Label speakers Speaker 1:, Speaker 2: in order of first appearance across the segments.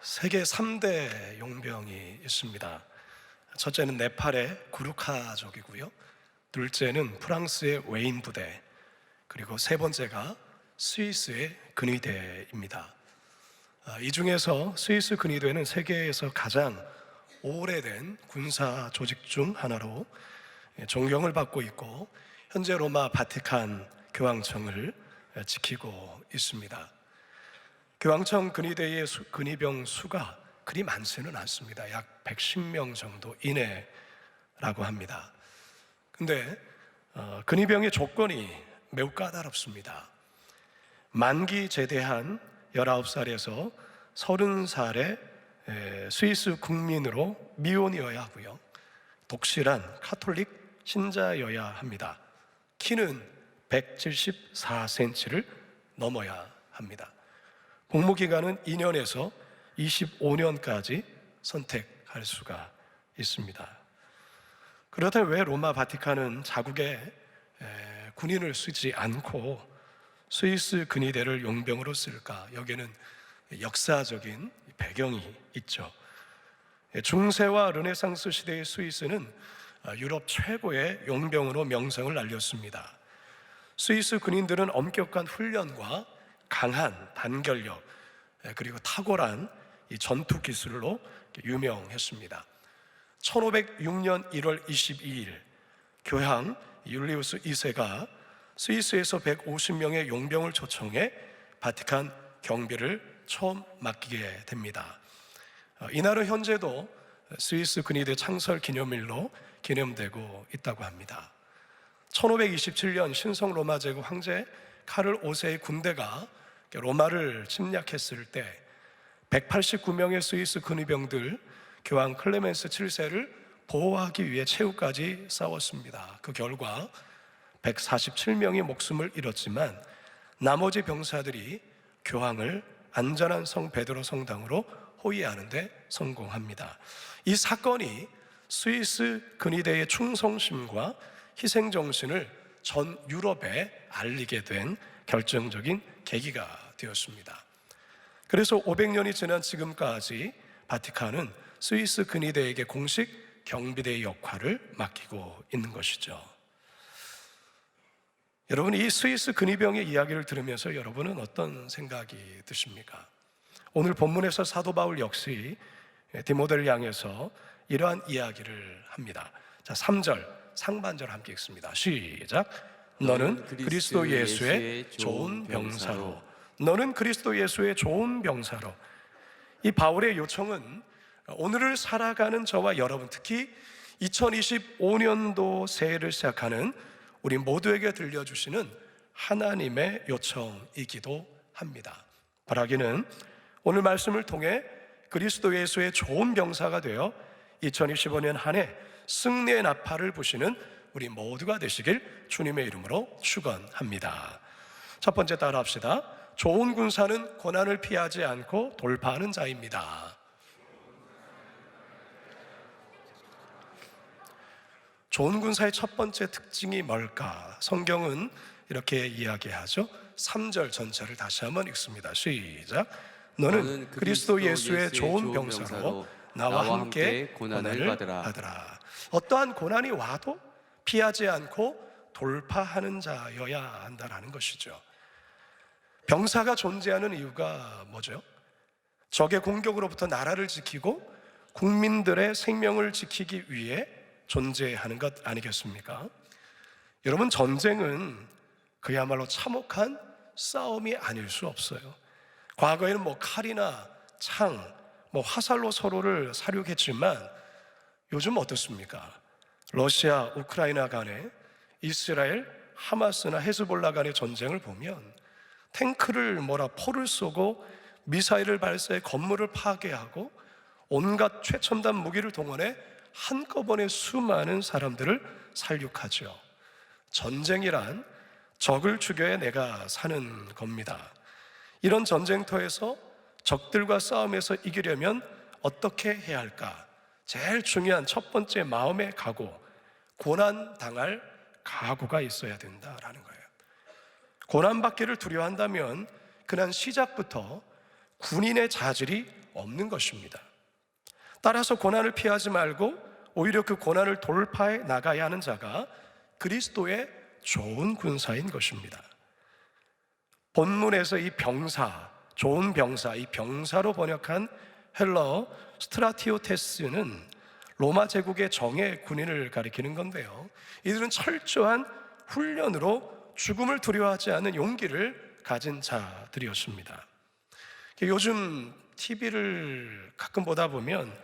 Speaker 1: 세계 3대 용병이 있습니다. 첫째는 네팔의 구루카족이고요. 둘째는 프랑스의 웨인 부대, 그리고 세 번째가 스위스의 근위대입니다. 이 중에서 스위스 근위대는 세계에서 가장 오래된 군사 조직 중 하나로 존경을 받고 있고, 현재 로마 바티칸 교황청을 지키고 있습니다. 교황청 근위대의 근위병 수가 그리 많지는 않습니다. 약 110명 정도 이내라고 합니다. 근데 근위병의 조건이 매우 까다롭습니다. 만기 제대한 19살에서 30살의 스위스 국민으로 미혼이어야 하고요, 독실한 카톨릭 신자여야 합니다. 키는 174cm를 넘어야 합니다. 복무기간은 2년에서 25년까지 선택할 수가 있습니다. 그렇다면 왜 로마 바티칸은 자국에 군인을 쓰지 않고 스위스 근위대를 용병으로 쓸까? 여기에는 역사적인 배경이 있죠. 중세와 르네상스 시대의 스위스는 유럽 최고의 용병으로 명성을 날렸습니다. 스위스 군인들은 엄격한 훈련과 강한 단결력, 그리고 탁월한 이 전투 기술로 유명했습니다. 1506년 1월 22일 교황 율리우스 2세가 스위스에서 150명의 용병을 초청해 바티칸 경비를 처음 맡기게 됩니다. 이날은 현재도 스위스 근위대 창설 기념일로 기념되고 있다고 합니다. 1527년 신성 로마 제국 황제 카를 5세의 군대가 로마를 침략했을 때 189명의 스위스 근위병들 교황 클레멘스 7세를 보호하기 위해 최후까지 싸웠습니다. 그 결과 147명이 목숨을 잃었지만 나머지 병사들이 교황을 안전한 성 베드로 성당으로 호위하는 데 성공합니다. 이 사건이 스위스 근위대의 충성심과 희생정신을 전 유럽에 알리게 된 결정적인 계기가 되었습니다. 그래서 500년이 지난 지금까지 바티칸은 스위스 근위대에게 공식 경비대의 역할을 맡기고 있는 것이죠. 여러분, 이 스위스 근위병의 이야기를 들으면서 여러분은 어떤 생각이 드십니까? 오늘 본문에서 사도 바울 역시 디모데를 향해서 이러한 이야기를 합니다. 자, 3절 상반절 함께 읽습니다. 시작. 너는 그리스도 예수의 좋은 병사로, 너는 그리스도 예수의 좋은 병사로. 이 바울의 요청은 오늘을 살아가는 저와 여러분, 특히 2025년도 새해를 시작하는 우리 모두에게 들려주시는 하나님의 요청이기도 합니다. 바라기는 오늘 말씀을 통해 그리스도 예수의 좋은 병사가 되어 2025년 한 해 승리의 나팔을 부시는 우리 모두가 되시길 주님의 이름으로 축원합니다. 첫 번째 따라합시다. 좋은 군사는 고난을 피하지 않고 돌파하는 자입니다. 좋은 군사의 첫 번째 특징이 뭘까? 성경은 이렇게 이야기하죠. 3절 전체를 다시 한번 읽습니다. 시작. 너는 그리스도 예수의 좋은 병사로 나와 함께 고난을 받으라. 어떠한 고난이 와도 피하지 않고 돌파하는 자여야 한다는 것이죠. 병사가 존재하는 이유가 뭐죠? 적의 공격으로부터 나라를 지키고 국민들의 생명을 지키기 위해 존재하는 것 아니겠습니까? 여러분, 전쟁은 그야말로 참혹한 싸움이 아닐 수 없어요. 과거에는 칼이나 창, 화살로 서로를 사륙했지만 요즘 어떻습니까? 러시아, 우크라이나 간에 이스라엘, 하마스나 헤즈볼라 간의 전쟁을 보면 탱크를 포를 쏘고 미사일을 발사해 건물을 파괴하고 온갖 최첨단 무기를 동원해 한꺼번에 수많은 사람들을 살육하죠. 전쟁이란 적을 죽여야 내가 사는 겁니다. 이런 전쟁터에서 적들과 싸움에서 이기려면 어떻게 해야 할까? 제일 중요한 첫 번째 마음의 각오, 고난당할 각오가 있어야 된다라는 거예요. 고난받기를 두려워한다면 그냥 시작부터 군인의 자질이 없는 것입니다. 따라서 고난을 피하지 말고 오히려 그 고난을 돌파해 나가야 하는 자가 그리스도의 좋은 군사인 것입니다. 본문에서 이 병사, 좋은 병사, 이 병사로 번역한 헬러 스트라티오테스는 로마 제국의 정예 군인을 가리키는 건데요, 이들은 철저한 훈련으로 죽음을 두려워하지 않는 용기를 가진 자들이었습니다. 요즘 TV를 가끔 보다 보면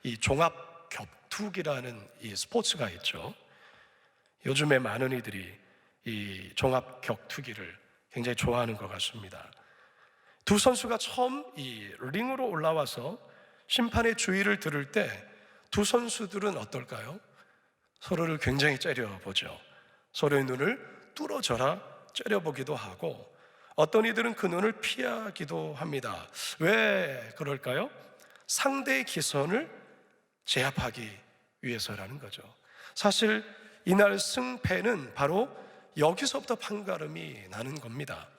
Speaker 1: 이 종합 격투기라는 이 스포츠가 있죠. 요즘에 많은 이들이 이 종합 격투기를 굉장히 좋아하는 것 같습니다. 두 선수가 처음 이 링으로 올라와서 심판의 주의를 들을 때 두 선수들은 어떨까요? 서로를 굉장히 째려보죠. 서로의 눈을 뚫어져라 째려보기도 하고, 어떤 이들은 그 눈을 피하기도 합니다. 왜 그럴까요? 상대의 기선을 제압하기 위해서라는 거죠. 사실 이날 승패는 바로 여기서부터 판가름이 나는 겁니다.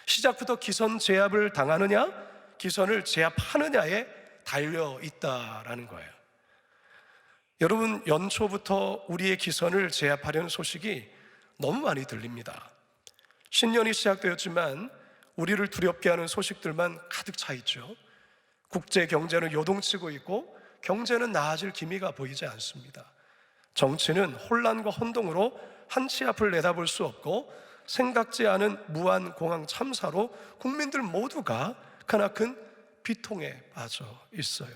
Speaker 1: 시작부터 기선 제압을 당하느냐, 기선을 제압하느냐에 달려 있다라는 거예요. 여러분, 연초부터 우리의 기선을 제압하려는 소식이 너무 많이 들립니다. 신년이 시작되었지만 우리를 두렵게 하는 소식들만 가득 차 있죠. 국제 경제는 요동치고 있고 경제는 나아질 기미가 보이지 않습니다. 정치는 혼란과 혼동으로 한치 앞을 내다볼 수 없고, 생각지 않은 무한공항 참사로 국민들 모두가 크나큰 비통에 빠져 있어요.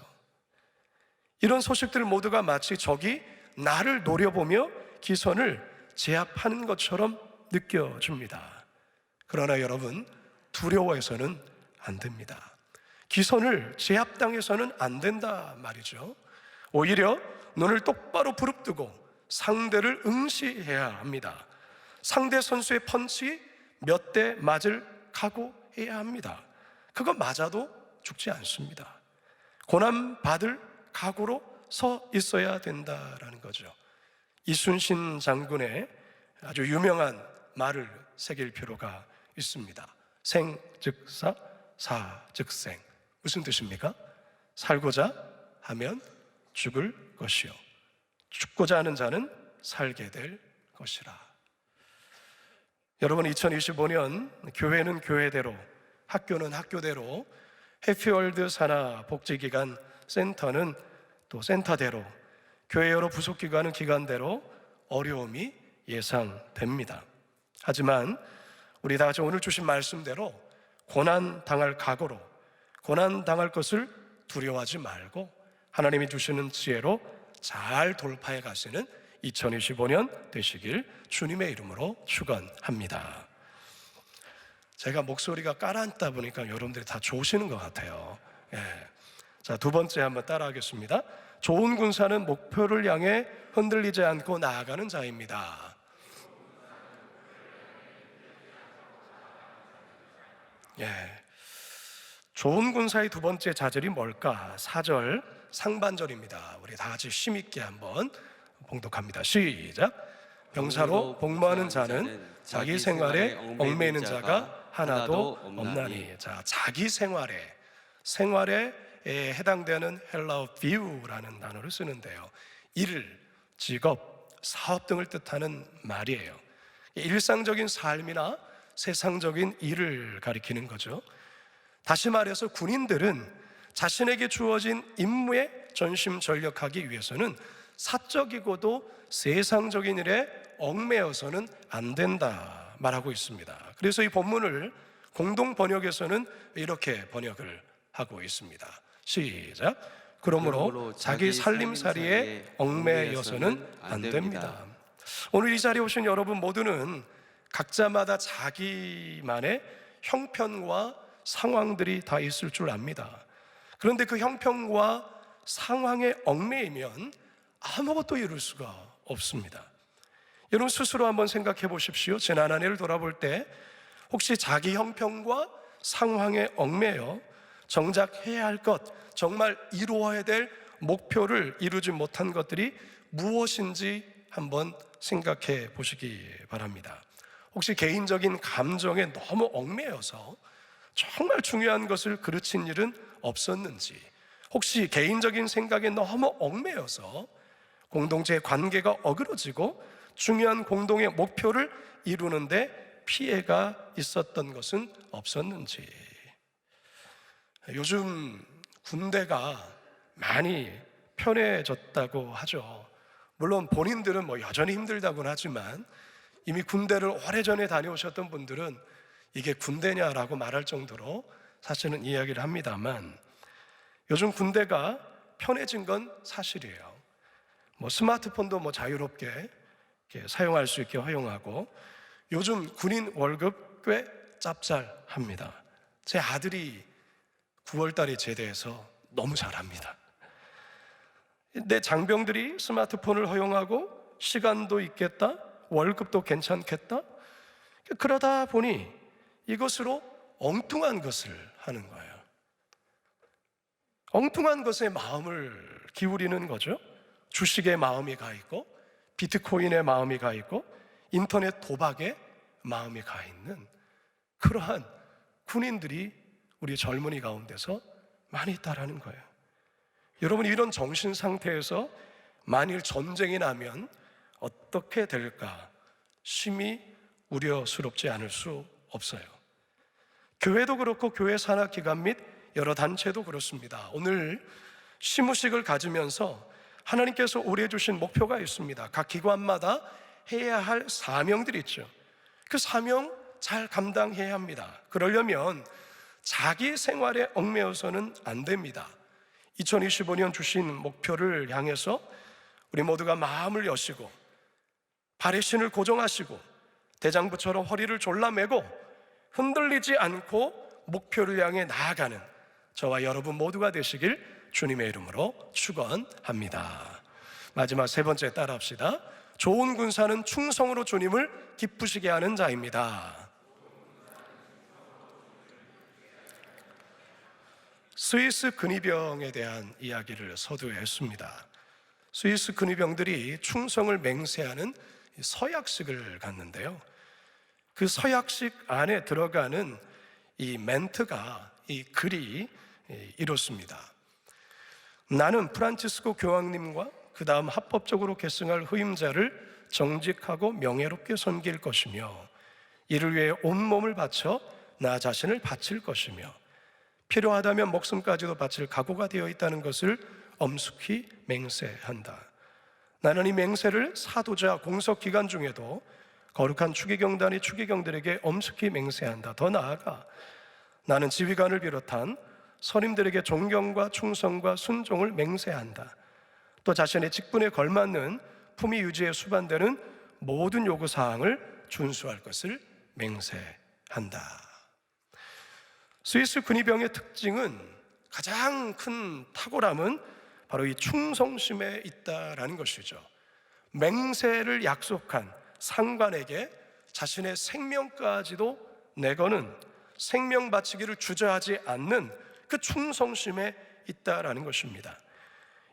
Speaker 1: 이런 소식들 모두가 마치 적이 나를 노려보며 기선을 제압하는 것처럼 느껴집니다. 그러나 여러분, 두려워해서는 안 됩니다. 기선을 제압당해서는 안 된다 말이죠. 오히려 눈을 똑바로 부릅뜨고 상대를 응시해야 합니다. 상대 선수의 펀치 몇 대 맞을 각오해야 합니다. 그거 맞아도 죽지 않습니다. 고난 받을 각오로 서 있어야 된다라는 거죠. 이순신 장군의 아주 유명한 말을 새길 필요가 있습니다. 생 즉 사, 사 즉 생. 무슨 뜻입니까? 살고자 하면 죽을 것이요, 죽고자 하는 자는 살게 될 것이라. 여러분, 2025년 교회는 교회대로, 학교는 학교대로, 해피월드 산하 복지기관 센터는 또 센터대로, 교회 여러 부속기관은 기관대로 어려움이 예상됩니다. 하지만 우리 다 같이 오늘 주신 말씀대로 고난 당할 각오로, 고난 당할 것을 두려워하지 말고 하나님이 주시는 지혜로 잘 돌파해 가시는 2025년 되시길 주님의 이름으로 축원합니다. 제가 목소리가 깔아앉다 보니까 여러분들이 다 좋으시는 것 같아요. 자, 두 번째 한번 따라하겠습니다. 좋은 군사는 목표를 향해 흔들리지 않고 나아가는 자입니다. 좋은 군사의 두 번째 자질이 뭘까? 4절 상반절입니다. 우리 다 같이 힘있게 한번 봉독합니다. 시작. 병사로 복무하는 자는 자기 생활에 얽매이는 자가 하나도 없나니. 자, 자기 생활에 해당되는 헬라어 비우라는 단어를 쓰는데요, 일, 직업, 사업 등을 뜻하는 말이에요. 일상적인 삶이나 세상적인 일을 가리키는 거죠. 다시 말해서 군인들은 자신에게 주어진 임무에 전심전력하기 위해서는 사적이고도 세상적인 일에 얽매여서는 안 된다 말하고 있습니다. 그래서 이 본문을 공동 번역에서는 이렇게 번역을 하고 있습니다. 시작. 그러므로 자기 살림살이에 얽매여서는 안 됩니다. 오늘 이 자리에 오신 여러분 모두는 각자마다 자기만의 형편과 상황들이 다 있을 줄 압니다. 그런데 그 형편과 상황에 얽매이면 아무것도 이룰 수가 없습니다. 여러분 스스로 한번 생각해 보십시오. 지난 한 해를 돌아볼 때 혹시 자기 형편과 상황에 얽매여 정작 해야 할 것, 정말 이루어야 될 목표를 이루지 못한 것들이 무엇인지 한번 생각해 보시기 바랍니다. 혹시 개인적인 감정에 너무 얽매여서 정말 중요한 것을 그르친 일은 없었는지, 혹시 개인적인 생각에 너무 얽매여서 공동체의 관계가 어그러지고 중요한 공동의 목표를 이루는데 피해가 있었던 것은 없었는지. 요즘 군대가 많이 편해졌다고 하죠. 물론 본인들은 여전히 힘들다고는 하지만 이미 군대를 오래전에 다녀오셨던 분들은 이게 군대냐라고 말할 정도로 사실은 이야기를 합니다만, 요즘 군대가 편해진 건 사실이에요. 스마트폰도 자유롭게 이렇게 사용할 수 있게 허용하고, 요즘 군인 월급 꽤 짭짤합니다. 제 아들이 9월 달에 제대해서 너무 잘합니다. 내 장병들이 스마트폰을 허용하고 시간도 있겠다, 월급도 괜찮겠다, 그러다 보니 이것으로 엉뚱한 것을 하는 거예요. 엉뚱한 것에 마음을 기울이는 거죠. 주식에 마음이 가 있고, 비트코인에 마음이 가 있고, 인터넷 도박에 마음이 가 있는 그러한 군인들이 우리 젊은이 가운데서 많이 있다라는 거예요. 여러분, 이런 정신 상태에서 만일 전쟁이 나면 어떻게 될까 심히 우려스럽지 않을 수 없어요. 교회도 그렇고 교회 산하기관 및 여러 단체도 그렇습니다. 오늘 시무식을 가지면서 하나님께서 우리에게 주신 목표가 있습니다. 각 기관마다 해야 할 사명들이 있죠. 그 사명 잘 감당해야 합니다. 그러려면 자기 생활에 얽매여서는 안 됩니다. 2025년 주신 목표를 향해서 우리 모두가 마음을 여시고 발의 신을 고정하시고 대장부처럼 허리를 졸라매고 흔들리지 않고 목표를 향해 나아가는 저와 여러분 모두가 되시길 주님의 이름으로 축원합니다. 마지막 세 번째 따라합시다. 좋은 군사는 충성으로 주님을 기쁘시게 하는 자입니다. 스위스 근위병에 대한 이야기를 서두에 했습니다. 스위스 근위병들이 충성을 맹세하는 서약식을 갖는데요, 그 서약식 안에 들어가는 이 멘트가, 이 글이 이렇습니다. 나는 프란치스코 교황님과 그 다음 합법적으로 계승할 후임자를 정직하고 명예롭게 섬길 것이며, 이를 위해 온몸을 바쳐 나 자신을 바칠 것이며, 필요하다면 목숨까지도 바칠 각오가 되어 있다는 것을 엄숙히 맹세한다. 나는 이 맹세를 사도자 공석기간 중에도 거룩한 추기경단의 추기경들에게 엄숙히 맹세한다. 더 나아가 나는 지휘관을 비롯한 선임들에게 존경과 충성과 순종을 맹세한다. 또 자신의 직분에 걸맞는 품위 유지에 수반되는 모든 요구사항을 준수할 것을 맹세한다. 스위스 근위병의 특징은, 가장 큰 탁월함은 바로 이 충성심에 있다라는 것이죠. 맹세를 약속한 상관에게 자신의 생명까지도 내거는 생명 바치기를 주저하지 않는 그 충성심에 있다라는 것입니다.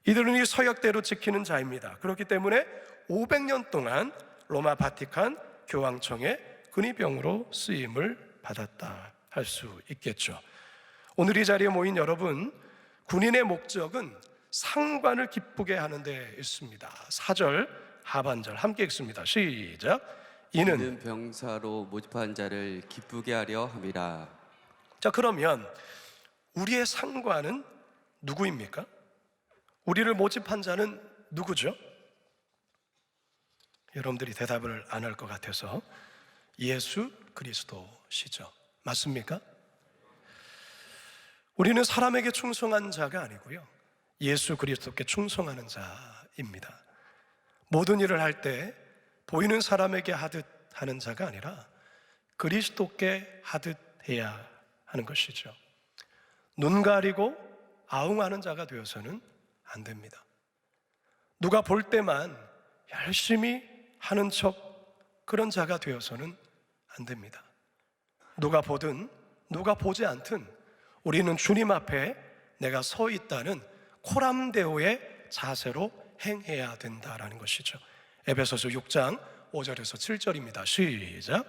Speaker 1: 이들은 이 서약대로 지키는 자입니다. 그렇기 때문에 500년 동안 로마 바티칸 교황청의 근위병으로 쓰임을 받았다 할 수 있겠죠. 오늘 이 자리에 모인 여러분, 군인의 목적은 상관을 기쁘게 하는 데 있습니다. 4절 하반절 함께 읽습니다. 시작. 이는
Speaker 2: 병사로 모집한 자를 기쁘게 하려 함이라.
Speaker 1: 자, 그러면 우리의 상관은 누구입니까? 우리를 모집한 자는 누구죠? 여러분들이 대답을 안 할 것 같아서 예수 그리스도시죠. 맞습니까? 우리는 사람에게 충성한 자가 아니고요, 예수 그리스도께 충성하는 자입니다. 모든 일을 할 때 보이는 사람에게 하듯 하는 자가 아니라 그리스도께 하듯 해야 하는 것이죠. 눈 가리고 아웅하는 자가 되어서는 안 됩니다. 누가 볼 때만 열심히 하는 척 그런 자가 되어서는 안 됩니다. 누가 보든 누가 보지 않든 우리는 주님 앞에 내가 서 있다는 코람데오의 자세로 행해야 된다라는 것이죠. 에베소서 6장 5절에서 7절입니다. 시작.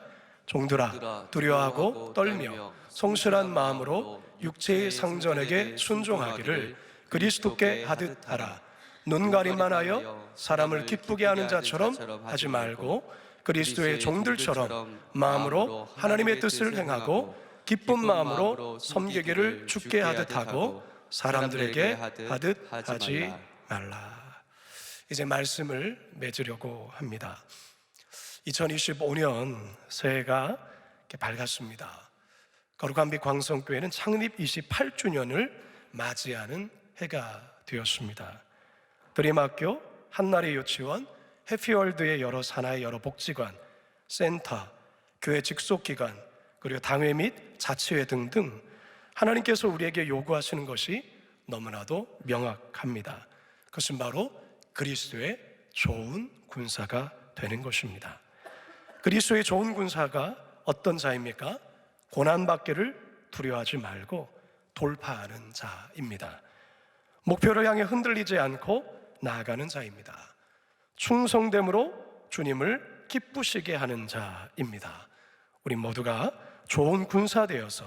Speaker 1: 종들아, 두려워하고 떨며 성실한 마음으로 육체의 상전에게 순종하기를, 그리스도께 하듯 하라. 눈가림만 하여 사람을 기쁘게 하는 자처럼 하지 말고 그리스도의 종들처럼 마음으로 하나님의 뜻을 행하고 기쁜 마음으로 섬기기를 주께 하듯 하고 사람들에게 하듯 하지 말라. 이제 말씀을 맺으려고 합니다. 2025년 새해가 이렇게 밝았습니다. 거룩한 빛 광성교회는 창립 28주년을 맞이하는 해가 되었습니다. 드림학교, 한나리 유치원, 해피월드의 여러 산하의 여러 복지관, 센터, 교회 직속기관, 그리고 당회 및 자치회 등등 하나님께서 우리에게 요구하시는 것이 너무나도 명확합니다. 그것은 바로 그리스도의 좋은 군사가 되는 것입니다. 그리스도의 좋은 군사가 어떤 자입니까? 고난받기를 두려워하지 말고 돌파하는 자입니다. 목표를 향해 흔들리지 않고 나아가는 자입니다. 충성됨으로 주님을 기쁘시게 하는 자입니다. 우리 모두가 좋은 군사 되어서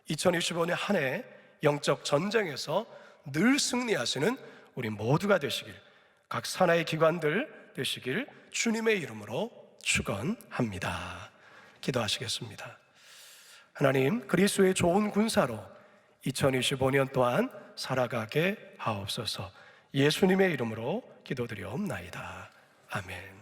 Speaker 1: 2025년 한 해 영적 전쟁에서 늘 승리하시는 우리 모두가 되시길, 각 산하의 기관들 되시길 주님의 이름으로 축원합니다. 기도하시겠습니다. 하나님, 그리스도의 좋은 군사로 2025년 또한 살아가게 하옵소서. 예수님의 이름으로 기도드리옵나이다. 아멘.